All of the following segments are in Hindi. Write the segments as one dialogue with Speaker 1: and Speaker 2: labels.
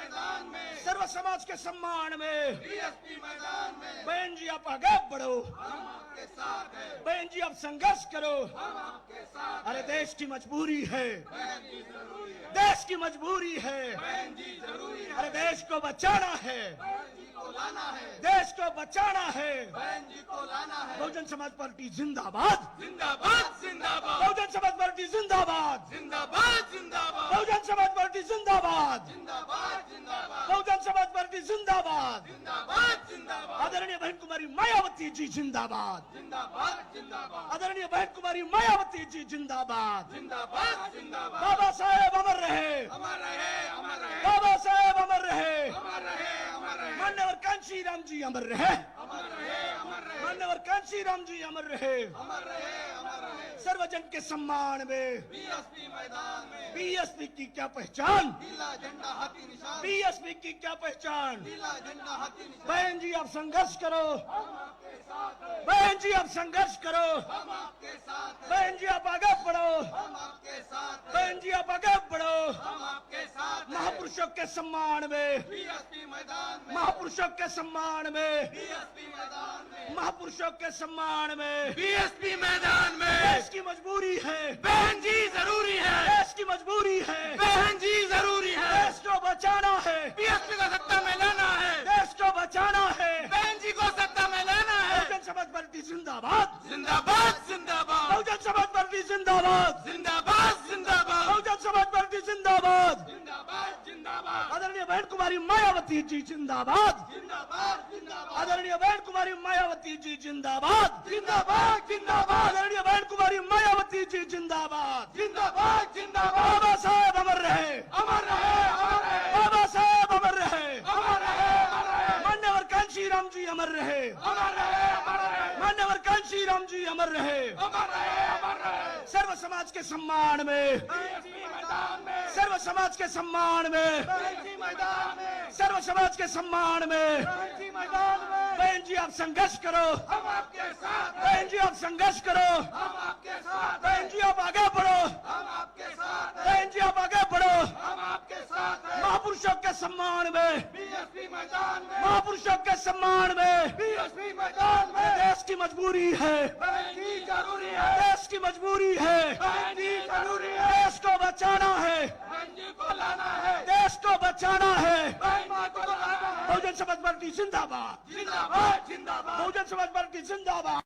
Speaker 1: मैदान में,
Speaker 2: सर्व समाज के सम्मान में।
Speaker 1: बीएसपी मैदान में,
Speaker 2: बहन जी आप आगे बढ़ो,
Speaker 1: हम आपके साथ हैं,
Speaker 2: बहन जी आप संघर्ष करो।
Speaker 1: हम आपके साथ
Speaker 2: अरे देश की मजबूरी है,
Speaker 1: बहन जी जरूरी है,
Speaker 2: देश की मजबूरी है।
Speaker 1: बहन जी जरूरी है,
Speaker 2: अरे देश को बचाना है,
Speaker 1: बहन जी को लाना है,
Speaker 2: देश को बचाना है।
Speaker 1: बहन जी को लाना है।
Speaker 2: बहुजन समाज पार्टी जिंदाबाद,
Speaker 1: जिंदाबाद जिंदाबाद,
Speaker 2: बहुजन समाज पार्टी जिंदाबाद,
Speaker 1: जिंदाबाद जिंदाबाद,
Speaker 2: बहुजन समाज पार्टी जिंदाबाद,
Speaker 1: जिंदाबाद जिंदाबाद,
Speaker 2: बहुजन समाज पार्टी जिंदाबाद।
Speaker 1: जिंदाबाद जिंदाबाद,
Speaker 2: आदरणीय बहन कुमारी मायावती जी जिंदाबाद,
Speaker 1: जिंदाबाद जिंदाबाद,
Speaker 2: आदरणीय बहन कुमारी मायावती जी जिंदाबाद।
Speaker 1: जिंदाबाद जिंदाबाद,
Speaker 2: बाबा साहेब अमर रहे,
Speaker 1: अमर रहे, अमर रहे,
Speaker 2: बाबा साहेब अमर रहे,
Speaker 1: अमर रहे, अमर रहे,
Speaker 2: मान्यवर कांशी राम जी अमर रहे,
Speaker 1: अमर रहे, अमर रहे,
Speaker 2: मान्यवर कांशी राम जी अमर रहे।
Speaker 1: अमर रहे, अमर रहे।
Speaker 2: सर्वजन के सम्मान में
Speaker 1: बीएसपी मैदान में,
Speaker 2: बीएसपी की क्या पहचान,
Speaker 1: नीला झंडा हाथी निशान,
Speaker 2: बीएसपी की क्या पहचान।
Speaker 1: नीला झंडा हाथी निशान,
Speaker 2: बहन जी आप संघर्ष करो,
Speaker 1: हम आपके साथ हैं,
Speaker 2: बहन जी आप संघर्ष करो,
Speaker 1: हम आपके साथ हैं,
Speaker 2: बहन जी आप आगे बढ़ो,
Speaker 1: हम आपके साथ हैं,
Speaker 2: बहन जी आप आगे बढ़ो।
Speaker 1: हम आपके साथ हैं।
Speaker 2: महापुरुषों के सम्मान में,
Speaker 1: बीएसपी मैदान में,
Speaker 2: महापुरुषों के सम्मान में,
Speaker 1: बीएसपी मैदान में,
Speaker 2: महापुरुषों के सम्मान में।
Speaker 1: बीएसपी मैदान में,
Speaker 2: देश की मजबूरी है,
Speaker 1: बहन जी जरूरी है,
Speaker 2: देश की मजबूरी है,
Speaker 1: बहन जी जरूरी है,
Speaker 2: देश को बचाना है,
Speaker 1: बीएसपी को सत्ता में लाना है,
Speaker 2: देश को बचाना है।
Speaker 1: बहन जी को सत्ता में लाना है।
Speaker 2: बहुजन समाज पार्टी जिंदाबाद,
Speaker 1: जिंदाबाद जिंदाबाद,
Speaker 2: बहुजन समाज पार्टी जिंदाबाद,
Speaker 1: जिंदाबाद जिंदाबाद,
Speaker 2: बहुजन समाज पार्टी जिंदाबाद।
Speaker 1: जिंदाबाद जिंदाबाद,
Speaker 2: आदरणीय बहन कुमारी मायावती जी जिंदाबाद,
Speaker 1: जिंदाबाद जिंदाबाद,
Speaker 2: आदरणीय बहन कुमारी मायावती जी जिंदाबाद,
Speaker 1: जिंदाबाद जिंदाबाद,
Speaker 2: आदरणीय बहन कुमारी मायावती जी जिंदाबाद।
Speaker 1: जिंदाबाद जिंदाबाद,
Speaker 2: बाबा साहेब अमर रहे,
Speaker 1: अमर रहे, अमर रहे,
Speaker 2: बाबा साहेब अमर रहे,
Speaker 1: अमर रहे, अमर रहे,
Speaker 2: मान्यवर कांशी राम जी अमर रहे,
Speaker 1: अमर रहे, अमर रहे,
Speaker 2: मान्यवर कांशी राम जी अमर रहे।
Speaker 1: अमर रहे, अमर रहे।
Speaker 2: सर्व समाज के सम्मान में,
Speaker 1: बीएसपी मैदान में,
Speaker 2: सर्व समाज के सम्मान में,
Speaker 1: बीएसपी मैदान में,
Speaker 2: सर्व समाज के सम्मान में।
Speaker 1: बीएसपी मैदान में,
Speaker 2: बहन जी आप संघर्ष करो,
Speaker 1: हम आपके साथ हैं,
Speaker 2: बहन जी आप संघर्ष करो,
Speaker 1: हम आपके साथ हैं,
Speaker 2: बहन जी आप आगे बढ़ो,
Speaker 1: हम आपके साथ हैं,
Speaker 2: बहन जी आप आगे बढ़ो।
Speaker 1: हम आपके साथ हैं।
Speaker 2: महापुरुषों के सम्मान में,
Speaker 1: बीएसपी मैदान में,
Speaker 2: महापुरुषों के सम्मान में।
Speaker 1: बीएसपी मैदान में,
Speaker 2: देश की मजबूरी है,
Speaker 1: बहन जी जरूरी है,
Speaker 2: देश की मजबूरी है,
Speaker 1: बहन जी जरूरी है,
Speaker 2: देश को बचाना है,
Speaker 1: बहन जी को लाना है,
Speaker 2: देश को बचाना है।
Speaker 1: बहन जी को लाना है।
Speaker 2: बहुजन समाज पार्टी जिंदाबाद,
Speaker 1: जिंदाबाद जिंदाबाद,
Speaker 2: बहुजन समाज पार्टी जिंदाबाद।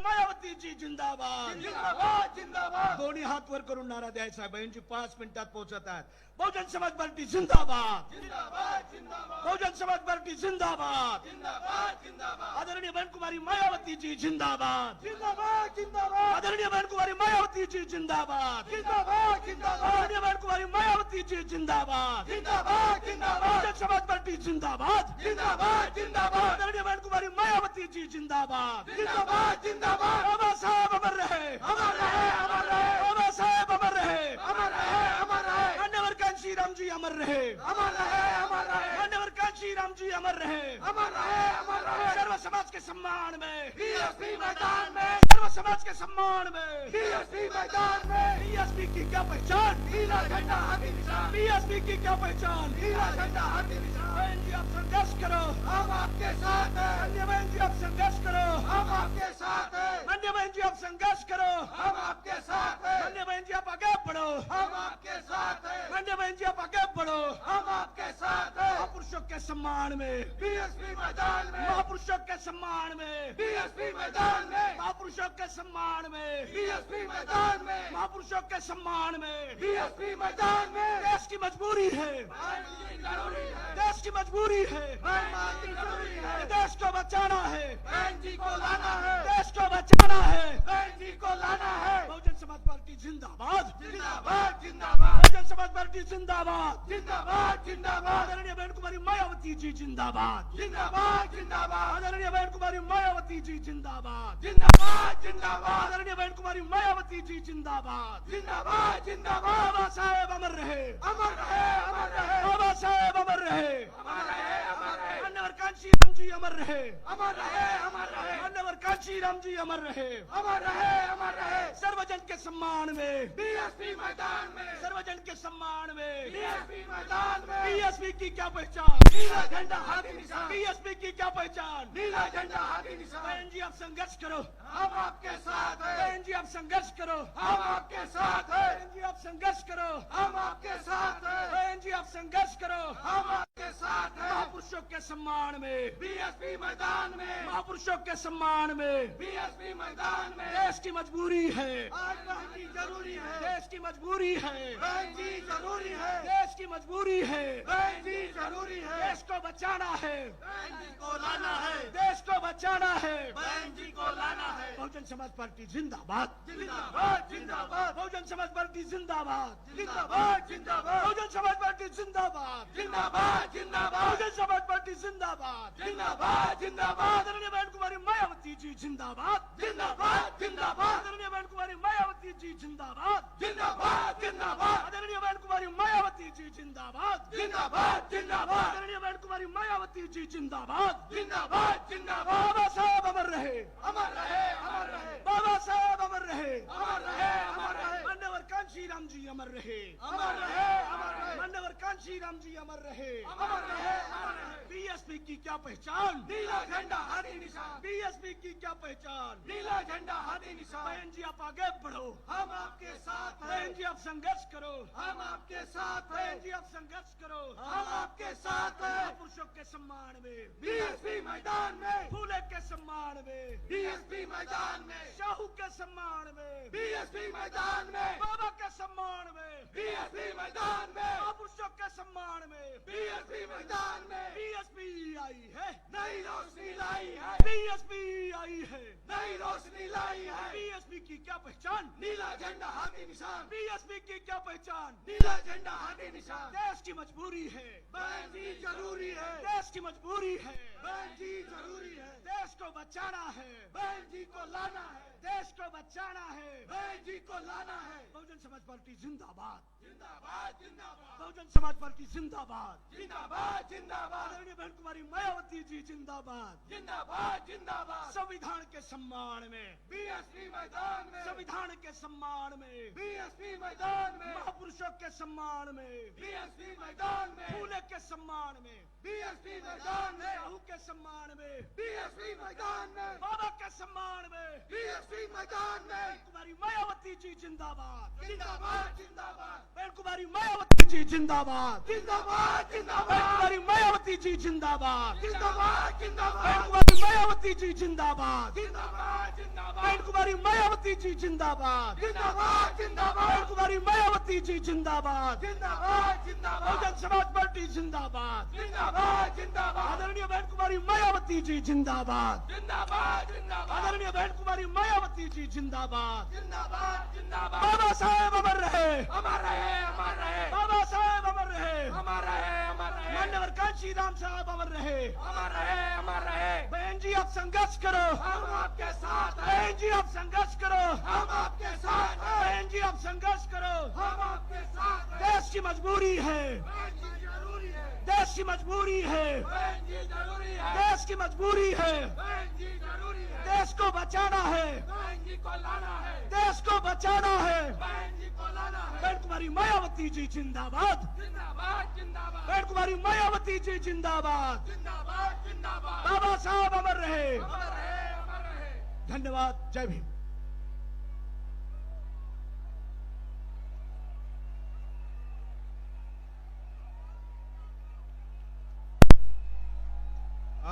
Speaker 2: मायावती जी जिंदाबाद,
Speaker 1: जिंदाबाद जिंदाबाद,
Speaker 2: दोन्ही हात वर करून नारा द्यायचा. बहिणजी 5 मिनिटात पोहोचत आहेत. बहुजन समाज पार्टी जिंदाबाद,
Speaker 1: जिंदाबाद जिंदाबाद,
Speaker 2: बहुजन समाज पार्टी जिंदाबाद.
Speaker 1: जिंदाबाद जिंदाबाद,
Speaker 2: आदरणीय बहन कुमारी मायावती जी जिंदाबाद,
Speaker 1: जिंदाबाद जिंदाबाद,
Speaker 2: आदरणीय बहन कुमारी मायावती जी जिंदाबाद,
Speaker 1: जिंदाबाद जिंदाबाद,
Speaker 2: आदरणीय बहन कुमारी मायावती जी जिंदाबाद.
Speaker 1: जिंदाबाद जिंदाबाद,
Speaker 2: बहुजन समाज पार्टी जिंदाबाद,
Speaker 1: जिंदाबाद जिंदाबाद,
Speaker 2: आदरणीय बहन कुमारी मायावती जी जिंदाबाद.
Speaker 1: जिंदाबाद जिंदाबाद,
Speaker 2: बाबा साहेब अमर रहे,
Speaker 1: अमर रहे, अमर रहे,
Speaker 2: बाबा साहेब अमर रहे,
Speaker 1: अमर रहे, अमर रहे,
Speaker 2: मान्यवर कांशी राम जी अमर रहे,
Speaker 1: अमर रहे, अमर रहे,
Speaker 2: मान्यवर कांशी राम जी अमर रहे.
Speaker 1: अमर रहे, अमर रहे।
Speaker 2: सर्व समाज के सम्मान में,
Speaker 1: बीएसपी मैदान में,
Speaker 2: सर्व समाज के सम्मान में.
Speaker 1: बीएसपी मैदान में,
Speaker 2: बीएसपी की क्या पहचान,
Speaker 1: नीला झंडा हाथी निशान,
Speaker 2: बीएसपी की क्या पहचान.
Speaker 1: नीला झंडा हाथी निशान,
Speaker 2: बहन जी आप संघर्ष करो,
Speaker 1: हम आपके साथ हैं,
Speaker 2: अन्य बहन जी आप संघर्ष करो,
Speaker 1: हम आपके साथ हैं,
Speaker 2: अन्य बहन जी आप संघर्ष करो,
Speaker 1: हम आपके साथ हैं,
Speaker 2: अन्य बहन जी आप आगे बढ़ो,
Speaker 1: हम आपके साथ हैं,
Speaker 2: अन्य बहन जी आप आगे बढ़ो.
Speaker 1: हम आपके साथ हैं।
Speaker 2: महापुरुषों के सम्मान में,
Speaker 1: बीएसपी मैदान में,
Speaker 2: महापुरुषों के सम्मान में,
Speaker 1: बीएसपी मैदान में,
Speaker 2: महापुरुषों के सम्मान में,
Speaker 1: बीएसपी मैदान में,
Speaker 2: महापुरुषों के सम्मान में.
Speaker 1: बीएसपी मैदान में,
Speaker 2: देश की मजबूरी है,
Speaker 1: बहन जी जरूरी है,
Speaker 2: देश की मजबूरी है.
Speaker 1: बहन जी जरूरी है,
Speaker 2: देश को बचाना है,
Speaker 1: बहन जी को लाना है,
Speaker 2: देश को बचाना है.
Speaker 1: बहन जी को लाना है।
Speaker 2: बहुजन समाज पार्टी जिंदाबाद,
Speaker 1: जिंदाबाद जिंदाबाद,
Speaker 2: बहुजन समाज पार्टी जिंदाबाद.
Speaker 1: जिंदाबाद जिंदाबाद,
Speaker 2: आदरणीय बहन कुमारी मायावती जी जिंदाबाद,
Speaker 1: जिंदाबाद जिंदाबाद,
Speaker 2: आदरणीय बहन कुमारी मायावती जी जिंदाबाद,
Speaker 1: जिंदाबाद जिंदाबाद,
Speaker 2: आदरणीय बहन कुमारी मायावती जी जिंदाबाद.
Speaker 1: जिंदाबाद जिंदाबाद,
Speaker 2: बाबा साहेब अमर रहे,
Speaker 1: अमर रहे, अमर रहे,
Speaker 2: बाबा साहेब अमर रहे,
Speaker 1: अमर रहे, अमर रहे,
Speaker 2: अन्य मान्यवर कांशीराम जी अमर रहे,
Speaker 1: अमर रहे, अमर रहे,
Speaker 2: मान्यवर कांशीराम जी अमर रहे।
Speaker 1: अमर रहे, अमर रहे।
Speaker 2: सर्वजन के सम्मान में,
Speaker 1: बीएसपी मैदान में,
Speaker 2: सर्वजन के सम्मान में,
Speaker 1: बीएसपी मैदान में।
Speaker 2: बीएसपी की क्या पहचान,
Speaker 1: नीला झंडा हाथी निशान,
Speaker 2: बीएसपी की क्या पहचान।
Speaker 1: नीला झंडा हाथी निशान।
Speaker 2: बहन जी आप संघर्ष करो,
Speaker 1: हम आपके साथ हैं,
Speaker 2: बहन जी आप संघर्ष करो,
Speaker 1: हम आपके साथ हैं,
Speaker 2: बहन जी आप संघर्ष करो,
Speaker 1: हम आपके साथ हैं,
Speaker 2: बहन जी आप संघर्ष करो।
Speaker 1: हम आपके साथ हैं।
Speaker 2: महापुरुषों के सम्मान में,
Speaker 1: बीएसपी मैदान में,
Speaker 2: महापुरुषों के सम्मान में,
Speaker 1: बीएसपी मैदान में।
Speaker 2: देश की मजबूरी है,
Speaker 1: आज बहन जी जरूरी है,
Speaker 2: देश की मजबूरी है,
Speaker 1: बहन जी जरूरी है,
Speaker 2: देश की मजबूरी है।
Speaker 1: बहन जी जरूरी है।
Speaker 2: देश को बचाना है,
Speaker 1: बहन जी को लाना है,
Speaker 2: देश को बचाना है।
Speaker 1: बहन जी को लाना है।
Speaker 2: बहुजन समाज पार्टी जिंदाबाद,
Speaker 1: जिंदाबाद, जिंदाबाद,
Speaker 2: बहुजन समाज पार्टी जिंदाबाद,
Speaker 1: जिंदाबाद, जिंदाबाद,
Speaker 2: बहुजन समाज पार्टी जिंदाबाद,
Speaker 1: जिंदाबाद, जिंदाबाद,
Speaker 2: बहुजन समाज पार्टी जिंदाबाद,
Speaker 1: जिंदाबाद, जिंदाबाद,
Speaker 2: आदरणीय बहन कुमारी मायावती जी जिंदाबाद,
Speaker 1: जिंदाबाद, जिंदाबाद,
Speaker 2: आदरणीय बहन कुमारी मायावती जी जिंदाबाद,
Speaker 1: जिंदाबाद, जिंदाबाद,
Speaker 2: आदरणीय बहन कुमारी मायावती जी जिंदाबाद,
Speaker 1: जिंदाबाद, जिंदाबाद,
Speaker 2: आदरणीय बहन कुमारी मायावती जी जिंदाबाद।
Speaker 1: जिंदाबाद, जिंदाबाद।
Speaker 2: बाबा साहब अमर रहे,
Speaker 1: अमर रहे, अमर रहे,
Speaker 2: बाबा साहब अमर रहे,
Speaker 1: अमर रहे, अमर रहे,
Speaker 2: मान्यवर कांशीराम जी अमर रहे,
Speaker 1: अमर रहे, अमर रहे,
Speaker 2: मान्यवर कांशीराम जी अमर रहे।
Speaker 1: अमर रहे, अमर रहे।
Speaker 2: बीएसपी की क्या पहचान,
Speaker 1: नीला झंडा हाथी निशान,
Speaker 2: बीएसपी की क्या पहचान।
Speaker 1: नीला झंडा हाथी निशान।
Speaker 2: बहन जी आप आगे बढ़ो,
Speaker 1: हम आपके साथ हैं,
Speaker 2: बहन जी आप संघर्ष करो,
Speaker 1: हम आपके साथ
Speaker 2: बहन
Speaker 1: हैं,
Speaker 2: जी आप संघर्ष करो।
Speaker 1: हम आपके साथ हैं।
Speaker 2: पुरुषों के सम्मान में,
Speaker 1: बीएसपी मैदान में,
Speaker 2: फूले के सम्मान में,
Speaker 1: बीएसपी मैदान में,
Speaker 2: शाहू के सम्मान में,
Speaker 1: बीएसपी मैदान में,
Speaker 2: बाबा के सम्मान में,
Speaker 1: बीएसपी मैदान में,
Speaker 2: महापुरुषों के सम्मान में।
Speaker 1: बीएसपी मैदान में।
Speaker 2: बीएसपी आई है,
Speaker 1: नई रोशनी लाई है,
Speaker 2: बीएसपी आई है।
Speaker 1: नई रोशनी लाई है।
Speaker 2: बीएसपी की क्या पहचान,
Speaker 1: नीला झंडा हाथी निशान,
Speaker 2: बीएसपी की क्या पहचान।
Speaker 1: नीला झंडा हाथी निशान।
Speaker 2: देश की मजबूरी है,
Speaker 1: बहन जी जरूरी है,
Speaker 2: देश की मजबूरी है।
Speaker 1: बहन जी जरूरी है,
Speaker 2: देश को बचाना है,
Speaker 1: बहन जी को लाना है,
Speaker 2: देश को बचाना है।
Speaker 1: बहन जी को लाना है।
Speaker 2: बहुजन समाज पार्टी जिंदाबाद,
Speaker 1: जिंदाबाद, जिंदाबाद,
Speaker 2: बहुजन समाज पार्टी जिंदाबाद,
Speaker 1: जिंदाबाद, जिंदाबाद,
Speaker 2: आदरणीय बहन कुमारी मायावती जी जिंदाबाद।
Speaker 1: जिंदाबाद, जिंदाबाद।
Speaker 2: संविधान के सम्मान में,
Speaker 1: बीएसपी मैदान में,
Speaker 2: संविधान के सम्मान में,
Speaker 1: बीएसपी मैदान में,
Speaker 2: महापुरुषों के सम्मान में,
Speaker 1: बीएसपी मैदान में,
Speaker 2: फूले के सम्मान में,
Speaker 1: बीएसपी मैदान में,
Speaker 2: शाहू के सम्मान में,
Speaker 1: बीएसपी मैदान में,
Speaker 2: बाबा के सम्मान में।
Speaker 1: बीएसपी मैदान में।
Speaker 2: कुमारी मायावती जी जिंदाबाद,
Speaker 1: जिंदाबाद, जिंदाबाद,
Speaker 2: बहन कुमारी मायावती जी जिंदाबाद,
Speaker 1: जिंदाबाद,
Speaker 2: बहन
Speaker 1: जिंदाबाद,
Speaker 2: कुमारी मायावती जी जिंदाबाद,
Speaker 1: जिंदाबाद,
Speaker 2: बहन
Speaker 1: जिंदाबाद,
Speaker 2: कुमारी मायावती जी जिंदाबाद,
Speaker 1: जिंदाबाद, जिंदाबाद,
Speaker 2: बहन कुमारी मायावती जी जिंदाबाद,
Speaker 1: जिंदाबाद,
Speaker 2: बहन
Speaker 1: जिंदाबाद,
Speaker 2: कुमारी मायावती जी जिंदाबाद।
Speaker 1: जिंदाबाद, जिंदाबाद,
Speaker 2: बहुजन समाज पार्टी जिंदाबाद,
Speaker 1: जिंदाबाद, जिंदाबाद,
Speaker 2: आदरणीय बहन कुमारी मायावती जी जिंदाबाद,
Speaker 1: जिंदाबाद, जिंदाबाद,
Speaker 2: आदरणीय बहन कुमारी मायावती जी जिंदाबाद।
Speaker 1: जिंदाबाद, जिंदाबाद।
Speaker 2: बाबा साहेब अमर रहे,
Speaker 1: अमर रहे, अमर रहे,
Speaker 2: बाबा साहेब अमर रहे,
Speaker 1: अमर रहे, अमर रहे,
Speaker 2: मान्यवर कांशीराम साहब अमर रहे।
Speaker 1: अमर रहे, अमर रहे।
Speaker 2: बहन जी आप संघर्ष करो,
Speaker 1: हम आपके साथ हैं,
Speaker 2: बहन जी आप संघर्ष करो,
Speaker 1: हम आपके साथ हैं,
Speaker 2: बहन जी आप संघर्ष करो।
Speaker 1: हम आपके साथ हैं।
Speaker 2: देश की मजबूरी है,
Speaker 1: बहन जी जरूरी है,
Speaker 2: देश की मजबूरी है,
Speaker 1: बहन जी जरूरी है,
Speaker 2: देश की मजबूरी है।
Speaker 1: बहन जी जरूरी है,
Speaker 2: देश को बचाना है,
Speaker 1: बहन जी को लाना है,
Speaker 2: देश को बचाना है।
Speaker 1: बहन जी को लाना है।
Speaker 2: बहन कुमारी मायावती जी जिंदाबाद,
Speaker 1: जिंदाबाद, जिंदाबाद,
Speaker 2: बहन कुमारी मायावती जी जिंदाबाद।
Speaker 1: जिंदाबाद, जिंदाबाद,
Speaker 2: बाबा साहब अमर रहे।
Speaker 1: अमर रहे, अमर रहे।
Speaker 2: धन्यवाद। जय भीम।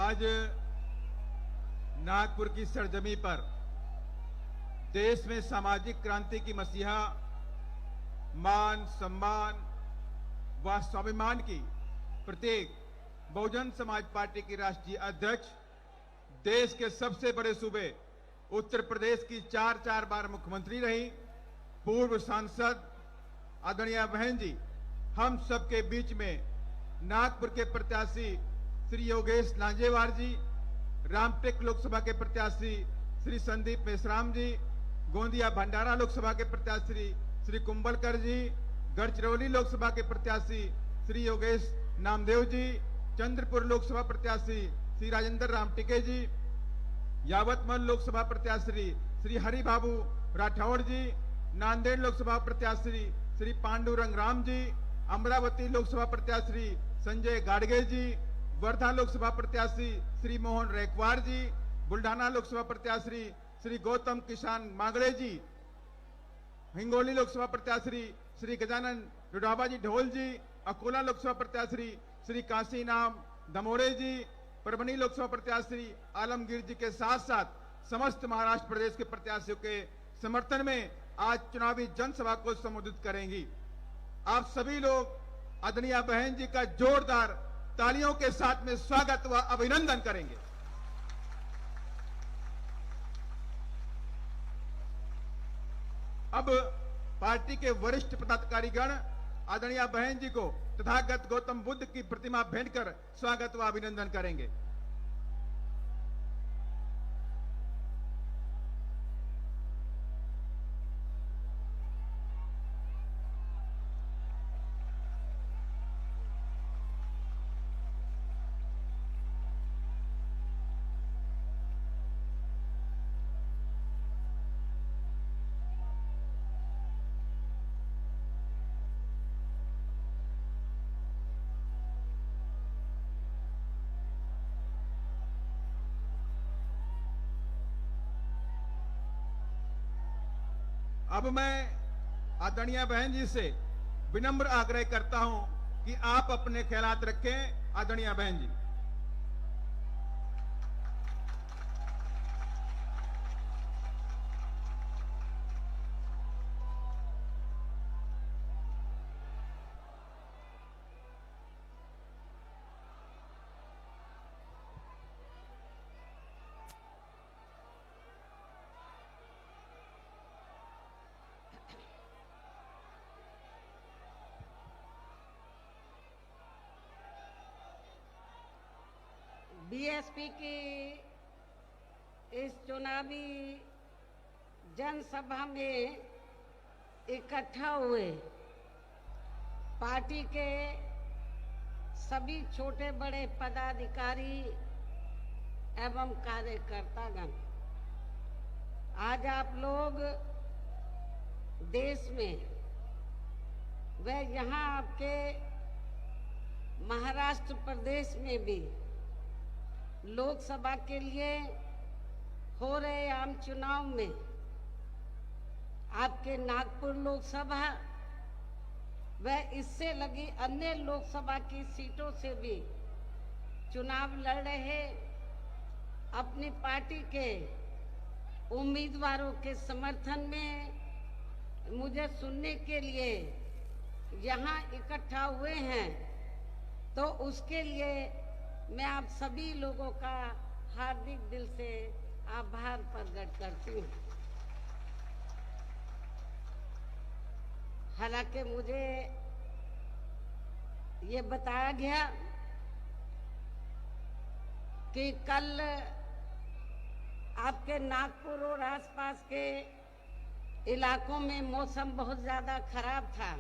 Speaker 3: आज नागपुर की सरजमी पर देश में सामाजिक क्रांति की मसीहा मान सम्मान व स्वाभिमान की प्रतीक बहुजन समाज पार्टी की राष्ट्रीय अध्यक्ष, देश के सबसे बड़े सूबे उत्तर प्रदेश की 4 बार मुख्यमंत्री रही, पूर्व सांसद आदरणीय बहन जी हम सबके बीच में नागपुर के प्रत्याशी श्री योगेश लांजेवार जी, रामटेक लोकसभा के प्रत्याशी श्री संदीप मेश्राम जी, गोंदिया भंडारा लोकसभा के प्रत्याशी श्री कुंभलकर जी, गढ़चिरौली लोकसभा के प्रत्याशी श्री योगेश नामदेव जी, चंद्रपुर लोकसभा प्रत्याशी श्री राजेंद्र राम टिके जी, यावतमल लोकसभा प्रत्याशी श्री हरि बाबू राठौड़ जी, नांदेड़ लोकसभा प्रत्याशी श्री पांडुरंग राम जी, अमरावती लोकसभा प्रत्याशी संजय गाडगे जी, वर्धा लोकसभा प्रत्याशी श्री मोहन रैकवार जी, बुल्ढाना लोकसभा प्रत्याशी श्री गौतम किसान मांगड़े जी, हिंगोली लोकसभा प्रत्याशी श्री गजानन डोडाबा जी ढोल जी, अकोला लोकसभा प्रत्याशी श्री काशी नाम दमोड़े जी, परभनी लोकसभा प्रत्याशी आलमगीर जी के साथ साथ समस्त महाराष्ट्र प्रदेश के प्रत्याशियों के समर्थन में आज चुनावी जनसभा को संबोधित करेंगी। आप सभी लोग आदरणीय बहन जी का जोरदार तालियों के साथ में स्वागत व अभिनंदन करेंगे। अब पार्टी के वरिष्ठ पदाधिकारीगण आदरणीय बहन जी को तथागत गौतम बुद्ध की प्रतिमा भेंट कर स्वागत व अभिनंदन करेंगे। अब मैं आदरणीय बहन जी से विनम्र आग्रह करता हूं कि आप अपने ख्यालात रखें। आदरणीय बहन जी।
Speaker 4: बीएसपी की इस चुनावी जनसभा में इकट्ठा हुए पार्टी के सभी छोटे बड़े पदाधिकारी एवं कार्यकर्तागण, आज आप लोग देश में व यहाँ आपके महाराष्ट्र प्रदेश में भी लोकसभा के लिए हो रहे आम चुनाव में आपके नागपुर लोकसभा व इससे लगी अन्य लोकसभा की सीटों से भी चुनाव लड़ रहे अपनी पार्टी के उम्मीदवारों के समर्थन में मुझे सुनने के लिए यहाँ इकट्ठा हुए हैं, तो उसके लिए मैं आप सभी लोगों का हार्दिक दिल से आभार प्रकट करती हूँ। हालांकि मुझे ये बताया गया कि कल आपके नागपुर और आसपास के इलाकों में मौसम बहुत ज्यादा खराब था,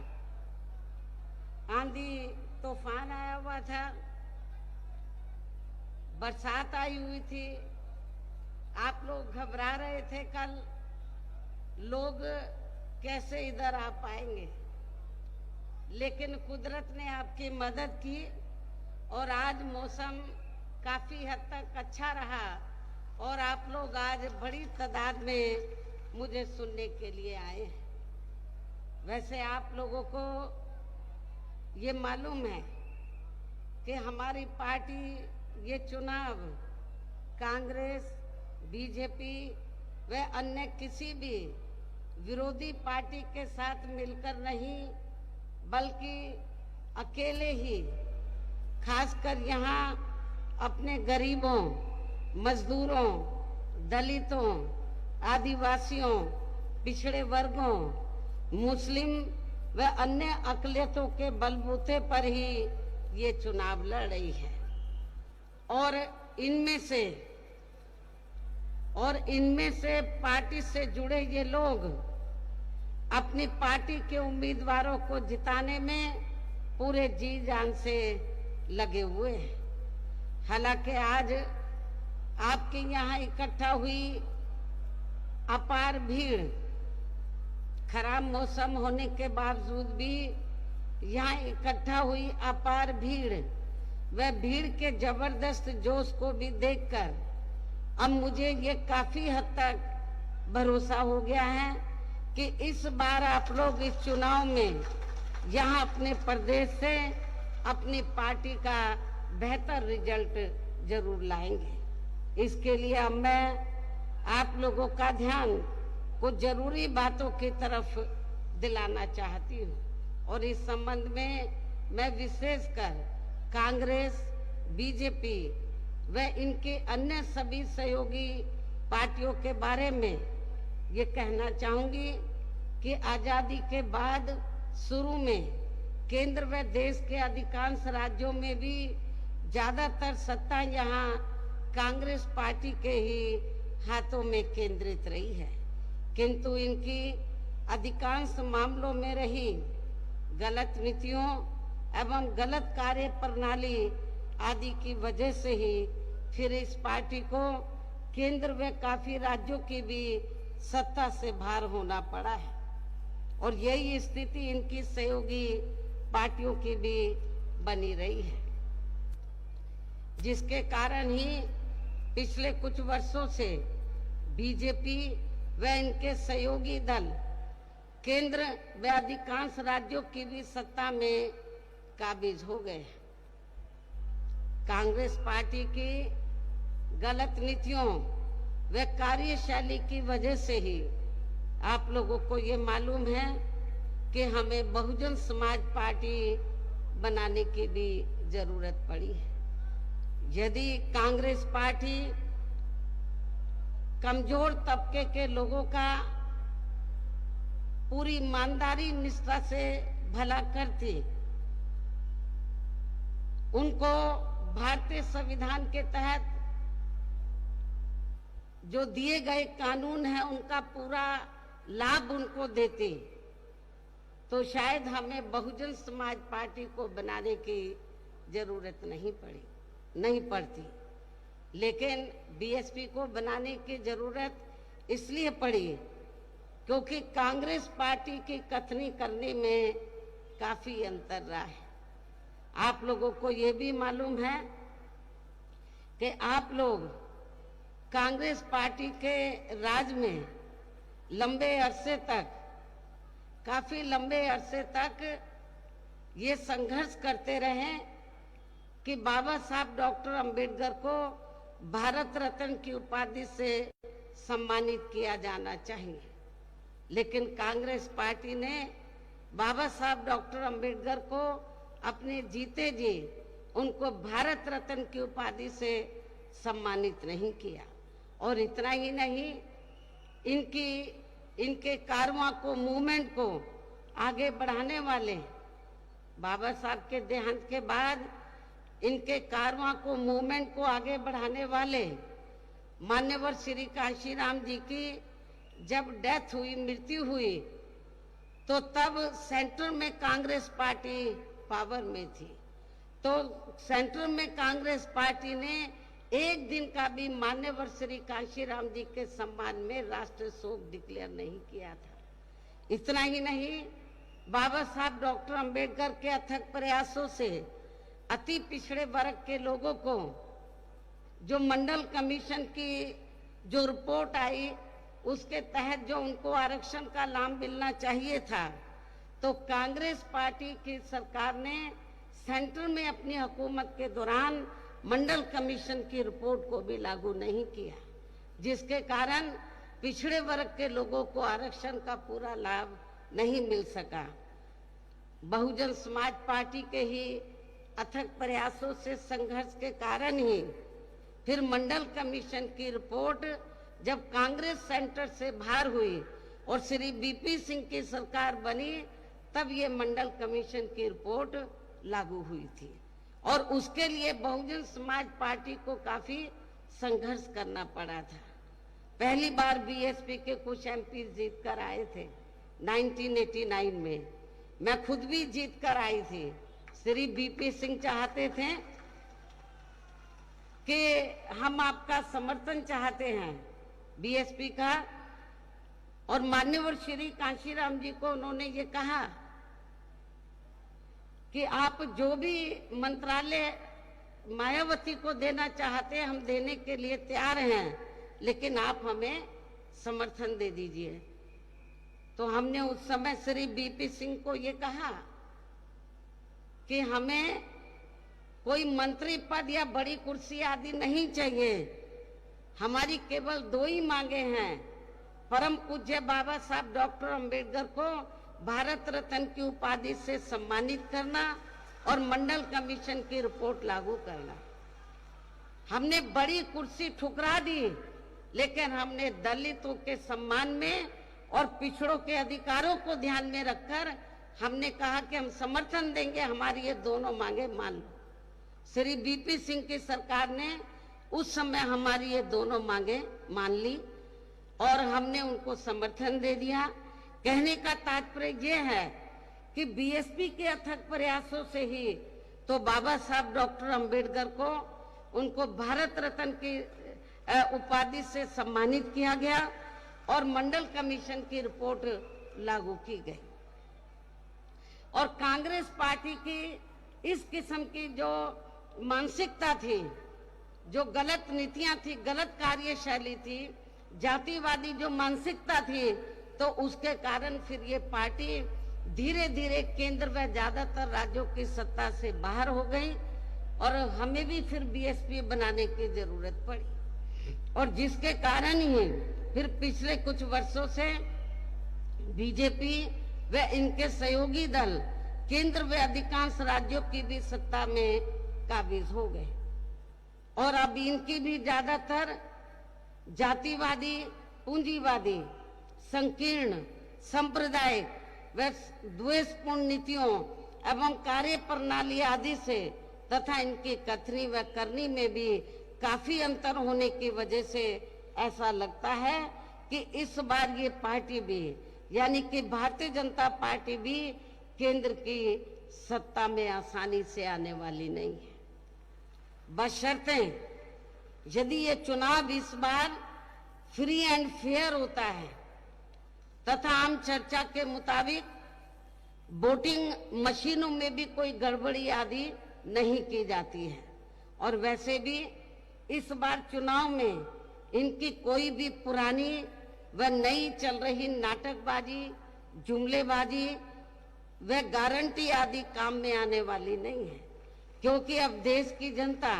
Speaker 4: आंधी तूफान आया हुआ था, बरसात आई हुई थी, आप लोग घबरा रहे थे कल लोग कैसे इधर आ पाएंगे, लेकिन कुदरत ने आपकी मदद की और आज मौसम काफी हद तक अच्छा रहा और आप लोग आज बड़ी तादाद में मुझे सुनने के लिए आए हैं। वैसे आप लोगों को ये मालूम है कि हमारी पार्टी ये चुनाव कांग्रेस, बीजेपी व अन्य किसी भी विरोधी पार्टी के साथ मिलकर नहीं, बल्कि अकेले ही खासकर यहाँ अपने गरीबों, मजदूरों, दलितों, आदिवासियों, पिछड़े वर्गों, मुस्लिम व अन्य अकलियतों के बलबूते पर ही ये चुनाव लड़ रही है और इनमें से पार्टी से जुड़े ये लोग अपनी पार्टी के उम्मीदवारों को जिताने में पूरे जी जान से लगे हुए हैं। हालांकि आज आपके यहाँ इकट्ठा हुई अपार भीड़, खराब मौसम होने के बावजूद भी यहाँ इकट्ठा हुई अपार भीड़, वह भीड़ के जबरदस्त जोश को भी देखकर अब मुझे ये काफी हद तक भरोसा हो गया है कि इस बार आप लोग इस चुनाव में यहाँ अपने प्रदेश से अपनी पार्टी का बेहतर रिजल्ट जरूर लाएंगे। इसके लिए अब मैं आप लोगों का ध्यान कुछ जरूरी बातों की तरफ दिलाना चाहती हूँ और इस संबंध में मैं विशेषकर कांग्रेस, बीजेपी व इनके अन्य सभी सहयोगी पार्टियों के बारे में ये कहना चाहूंगी कि आजादी के बाद शुरू में केंद्र व देश के अधिकांश राज्यों में भी ज्यादातर सत्ता यहाँ कांग्रेस पार्टी के ही हाथों में केंद्रित रही है, किंतु इनकी अधिकांश मामलों में रही गलत नीतियों एवं गलत कार्य प्रणाली आदि की वजह से ही फिर इस पार्टी को केंद्र व काफी राज्यों की भी सत्ता से बाहर होना पड़ा है और यही स्थिति इनकी सहयोगी पार्टियों की भी बनी रही है, जिसके कारण ही पिछले कुछ वर्षों से बीजेपी व इनके सहयोगी दल केंद्र व अधिकांश राज्यों की भी सत्ता में काबिज हो गए। कांग्रेस पार्टी की गलत नीतियों व कार्यशैली की वजह से ही आप लोगों को ये मालूम है कि हमें बहुजन समाज पार्टी बनाने की भी जरूरत पड़ी है। यदि कांग्रेस पार्टी कमजोर तबके के लोगों का पूरी ईमानदारी निष्ठा से भला करती, उनको भारतीय संविधान के तहत जो दिए गए कानून है उनका पूरा लाभ उनको देती, तो शायद हमें बहुजन समाज पार्टी को बनाने की जरूरत नहीं पड़ती। लेकिन बीएसपी को बनाने की जरूरत इसलिए पड़ी क्योंकि कांग्रेस पार्टी की कथनी करने में काफी अंतर रहा है। आप लोगों को ये भी मालूम है कि आप लोग कांग्रेस पार्टी के राज में काफी लंबे अरसे तक ये संघर्ष करते रहे कि बाबा साहब डॉक्टर अंबेडकर को भारत रत्न की उपाधि से सम्मानित किया जाना चाहिए, लेकिन कांग्रेस पार्टी ने बाबा साहब डॉक्टर अंबेडकर को अपने जीते जी उनको भारत रत्न की उपाधि से सम्मानित नहीं किया। और इतना ही नहीं, इनके कारवां को, मूवमेंट को आगे बढ़ाने वाले, बाबा साहब के देहांत के बाद इनके कारवां को, मूवमेंट को आगे बढ़ाने वाले मान्यवर श्री कांशीराम जी की जब डेथ हुई, मृत्यु हुई, तो तब सेंटर में कांग्रेस पार्टी पावर में थी। तो सेंटर में कांग्रेस पार्टी ने एक दिन का भी मान्यवर श्री कांशीराम जी के सम्मान में राष्ट्रीय शोक डिक्लेयर नहीं किया था। इतना ही नहीं, बाबा साहब डॉक्टर अंबेडकर के अथक प्रयासों से अति पिछड़े वर्ग के लोगों को जो मंडल कमीशन की जो रिपोर्ट आई उसके तहत जो उनको आरक्षण का लाभ मिलना चाहिए था, तो कांग्रेस पार्टी की सरकार ने सेंटर में अपनी हुकूमत के दौरान मंडल कमीशन की रिपोर्ट को भी लागू नहीं किया, जिसके कारण पिछड़े वर्ग के लोगों को आरक्षण का पूरा लाभ नहीं मिल सका। बहुजन समाज पार्टी के ही अथक प्रयासों से, संघर्ष के कारण ही फिर मंडल कमीशन की रिपोर्ट जब कांग्रेस सेंटर से बाहर हुई और श्री बीपी सिंह की सरकार बनी, तब ये मंडल कमीशन की रिपोर्ट लागू हुई थी और उसके लिए बहुजन समाज पार्टी को काफी संघर्ष करना पड़ा था। पहली बार बीएसपी के कुछ एमपी जीत कर आए थे 1989 में, मैं खुद भी जीत कर आई थी। श्री बीपी सिंह चाहते थे कि हम आपका समर्थन चाहते हैं बीएसपी का, और मान्यवर श्री कांशीराम जी को उन्होंने ये कहा कि आप जो भी मंत्रालय मायावती को देना चाहते हैं हम देने के लिए तैयार हैं, लेकिन आप हमें समर्थन दे दीजिए। तो हमने उस समय श्री बीपी सिंह को ये कहा कि हमें कोई मंत्री पद या बड़ी कुर्सी आदि नहीं चाहिए, हमारी केवल 2 ही मांगे हैं, परम पूज्य बाबा साहब डॉक्टर अंबेडकर को भारत रत्न की उपाधि से सम्मानित करना और मंडल कमीशन की रिपोर्ट लागू करना। हमने बड़ी कुर्सी ठुकरा दी, लेकिन हमने दलितों के सम्मान में और पिछड़ों के अधिकारों को ध्यान में रखकर हमने कहा कि हम समर्थन देंगे, हमारी ये दोनों मांगे मान लो। श्री बीपी सिंह की सरकार ने उस समय हमारी ये दोनों मांगे मान ली और हमने उनको समर्थन दे दिया। कहने का तात्पर्य ये है कि बीएसपी के अथक प्रयासों से ही तो बाबा साहब डॉक्टर अंबेडकर को उनको भारत रत्न की उपाधि से सम्मानित किया गया और मंडल कमीशन की रिपोर्ट लागू की गई। और कांग्रेस पार्टी की इस किस्म की जो मानसिकता थी, जो गलत नीतियां थी, गलत कार्यशैली थी, जातिवादी जो मानसिकता थी, तो उसके कारण फिर ये पार्टी धीरे धीरे केंद्र व ज्यादातर राज्यों की सत्ता से बाहर हो गई और हमें भी फिर बीएसपी बनाने की जरूरत पड़ी। और जिसके कारण ही फिर पिछले कुछ वर्षों से बीजेपी व इनके सहयोगी दल केंद्र व अधिकांश राज्यों की भी सत्ता में काबिज हो गए और अब इनकी भी ज्यादातर जातिवादी, पूंजीवादी, संकीर्ण, सांप्रदायिक व द्वेषपूर्ण नीतियों एवं कार्य प्रणाली आदि से तथा इनकी कथनी व करनी में भी काफी अंतर होने की वजह से ऐसा लगता है कि इस बार ये पार्टी भी यानी कि भारतीय जनता पार्टी भी केंद्र की सत्ता में आसानी से आने वाली नहीं है, बशर्ते यदि ये चुनाव इस बार फ्री एंड फेयर होता है तथा आम चर्चा के मुताबिक वोटिंग मशीनों में भी कोई गड़बड़ी आदि नहीं की जाती है। और वैसे भी इस बार चुनाव में इनकी कोई भी पुरानी व नई चल रही नाटकबाजी, जुमलेबाजी व गारंटी आदि काम में आने वाली नहीं है, क्योंकि अब देश की जनता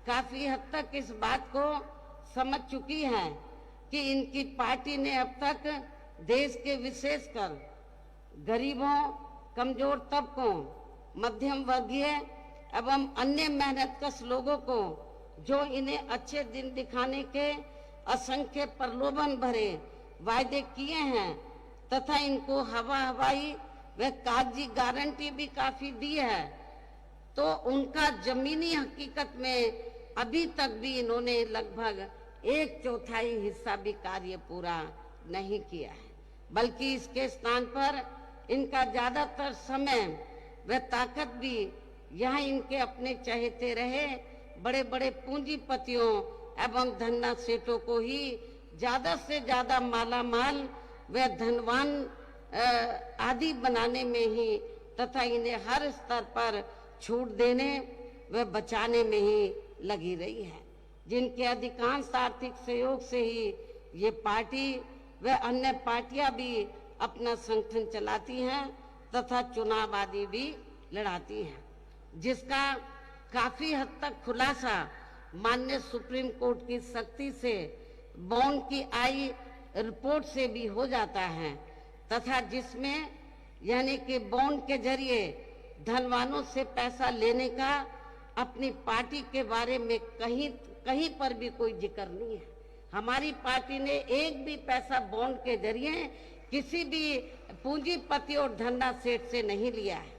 Speaker 4: काफी हद तक इस बात को समझ चुकी है कि इनकी पार्टी ने अब तक देश के विशेषकर गरीबों, कमजोर तबकों, मध्यम वर्गीय एवं अन्य मेहनतकश लोगों को जो इन्हें अच्छे दिन दिखाने के असंख्य प्रलोभन भरे वायदे किए हैं तथा इनको हवाई व कागजी गारंटी भी काफी दी है, तो उनका जमीनी हकीकत में अभी तक भी इन्होंने लगभग 1/4 हिस्सा भी कार्य पूरा नहीं किया है, बल्कि इसके स्थान पर इनका ज्यादातर समय व ताकत भी यहाँ इनके अपने चहेते रहे बड़े बड़े पूंजीपतियों एवं धन्ना सेठों को ही ज्यादा से ज्यादा माला माल व धनवान आदि बनाने में ही तथा इन्हें हर स्तर पर छूट देने व बचाने में ही लगी रही है, जिनके अधिकांश आर्थिक सहयोग से ही ये पार्टी व अन्य पार्टियां भी अपना संगठन चलाती हैं तथा चुनाव आदि भी लड़ाती हैं, जिसका काफी हद तक खुलासा माननीय सुप्रीम कोर्ट की सख्ती से बॉन्ड की आई रिपोर्ट से भी हो जाता है तथा जिसमें यानी कि बॉन्ड के जरिए धनवानों से पैसा लेने का अपनी पार्टी के बारे में कहीं पर भी कोई जिक्र नहीं है। हमारी पार्टी ने एक भी पैसा बॉन्ड के जरिए किसी भी पूंजीपति और धन्ना सेठ से नहीं लिया है।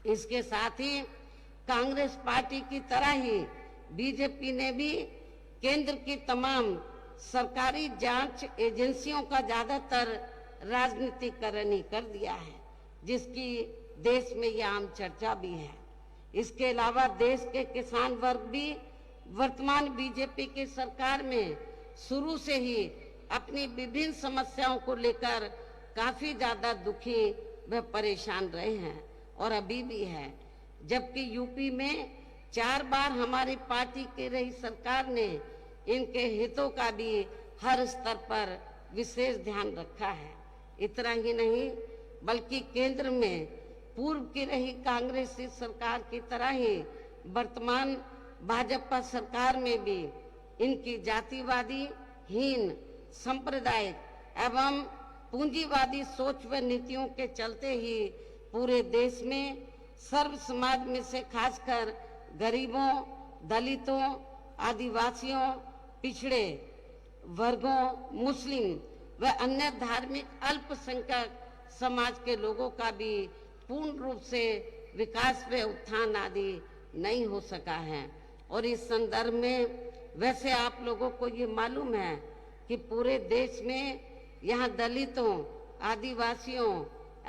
Speaker 4: इसके साथ ही कांग्रेस पार्टी की तरह ही बीजेपी ने भी केंद्र की तमाम सरकारी जांच एजेंसियों का ज्यादातर राजनीतिकरण ही कर दिया है, जिसकी देश में यह आम चर्चा भी है। इसके अलावा देश के किसान वर्ग भी वर्तमान बीजेपी की सरकार में शुरू से ही अपनी विभिन्न समस्याओं को लेकर काफी ज्यादा दुखी व परेशान रहे हैं और अभी भी है। जबकि यूपी में 4 बार हमारी पार्टी की रही सरकार ने इनके हितों का भी हर स्तर पर विशेष ध्यान रखा है। इतना ही नहीं बल्कि केंद्र में पूर्व की रही कांग्रेसी सरकार की तरह ही वर्तमान भाजपा सरकार में भी इनकी जातिवादी, हीन, सांप्रदायिक एवं पूंजीवादी सोच व नीतियों के चलते ही पूरे देश में सर्व समाज में से खासकर गरीबों, दलितों, आदिवासियों, पिछड़े वर्गों, मुस्लिम व अन्य धार्मिक अल्पसंख्यक समाज के लोगों का भी पूर्ण रूप से विकास व उत्थान आदि नहीं हो सका है। और इस संदर्भ में वैसे आप लोगों को ये मालूम है कि पूरे देश में यहाँ दलितों, आदिवासियों